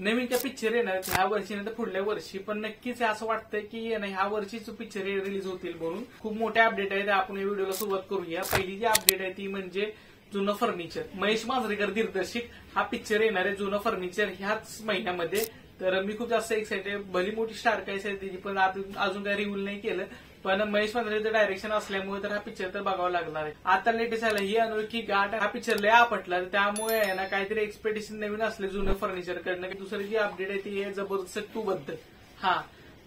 नवीन त्या पिक्चर येणार ह्या वर्षी नाही तर पुढल्या वर्षी, पण नक्कीच असं वाटतंय की ह्या वर्षीच पिक्चर रिलीज होतील म्हणून. खूप मोठे अपडेट आहे, आपण या व्हिडिओला सुरुवात करूया. पहिली जी अपडेट आहे ती म्हणजे जुनं फर्निचर. महेश मांजरेकर दिग्दर्शित हा पिक्चर येणार आहे जुनं फर्निचर ह्याच महिन्यामध्ये. तर मी खूप जास्त एक्साइटेड. भली मोठी स्टार कास्ट आहे त्याची, पण अजून काही रिव्हील नाही केलं. पण महेश मांजरेकर डायरेक्शन असल्यामुळे तर हा पिक्चर तर बघावं लागणार आहे. आता लेटेस्ट आला ही अनोळखी गाठ हा पिक्चर लय आपटला, त्यामुळे आहे ना काहीतरी एक्सपेक्टेशन नवीन असले जुनं फर्निचर कडनं. दुसरी जी अपडेट आहे ती आहे जबरदस्त 2 बद्दल.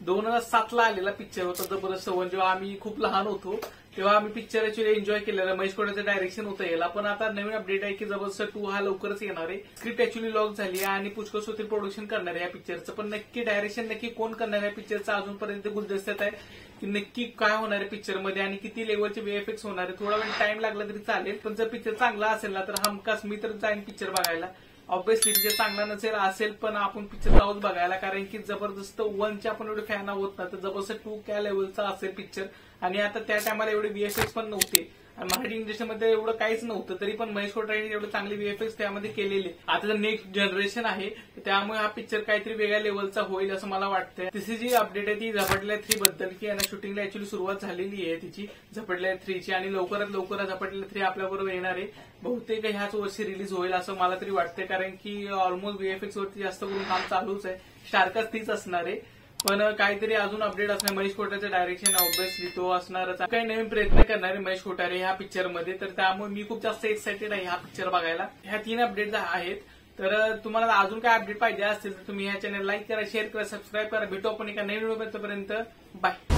2007 आलेला पिक्चर होता जबरदस्त 1. जेव्हा आम्ही खूप लहान होतो तेव्हा आम्ही पिक्चर ऍक्च्युअली एन्जॉय केलेलं. महेश कोठाचं डायरेक्शन होतं याला. पण आता नवीन अपडेट आहे की जबरदस्त 2 हा लवकरच येणार आहे. स्क्रिप्ट ऍक्च्युअली लॉक झाली आहे आणि पुष्कळ सोती प्रोडक्शन करणार आहे या पिक्चरचं. पण नक्की डायरेक्शन नक्की कोण करणार आहे पिक्चरचं अजूनपर्यंत गुलदस्त्यात आहे की नक्की काय होणार आहे पिक्चरमध्ये आणि किती लेवलचे VFX होणार आहे. थोडा वेळ टाइम लागला तरी चालेल, पण जर पिक्चर चांगला असेल ना तर हमखास मी तर जाईन पिक्चर बघायला. ऑब्व्हियसली पिक्चर चांगला असेल पण आपण पिक्चर जाऊच बघायला, कारण की जबरदस्त 1चे आपण एवढे फॅन आहोत ना, तर जबरदस्त 2 क्या लेवलचा असेल पिक्चर. आणि आता त्या टायमाला एवढे VFX पण नव्हते आणि मराठी इंडस्ट्रीमध्ये एवढं काहीच नव्हतं, तरी पण महेश कोठारेने एवढे चांगले VFX त्यामध्ये केलेले. आता तर नेक्स्ट जनरेशन आहे त्यामुळे हा पिक्चर काहीतरी वेगळ्या लेवलचा होईल असं मला वाटतंय. तिसरी जी अपडेट आहे ती झपाटल्या 3 बद्दल, की यांना शूटिंगला ऍक्च्युअली सुरुवात झालेली आहे तिची झपाटल्या 3ची आणि लवकरात लवकर झपाटल्या 3 आपल्याबरोबर येणार आहे. बहुतेक ह्याच वर्षी रिलीज होईल असं मला तरी वाटतंय, कारण की ऑलमोस्ट VFX वरती जास्त करून काम चालूच आहे. स्टारकास्ट तीच असणार आहे, पण काहीतरी अजून अपडेट असणार. महेश कोठारेचं डायरेक्शन ऑब्व्हियसली तो असणारच. काही नवीन प्रयत्न करणार आहे महेश कोठारे ह्या पिक्चरमध्ये, तर त्यामुळे मी खूप जास्त एक्साइटेड आहे हा पिक्चर बघायला. ह्या 3 अपडेट आहेत. तर तुम्हाला अजून काय अपडेट पाहिजे असतील तर तुम्ही ह्या चॅनल लाईक करा, शेअर करा, सबस्क्राईब करा. भेटू आपण एका नवीन व्हिडिओ. बाय.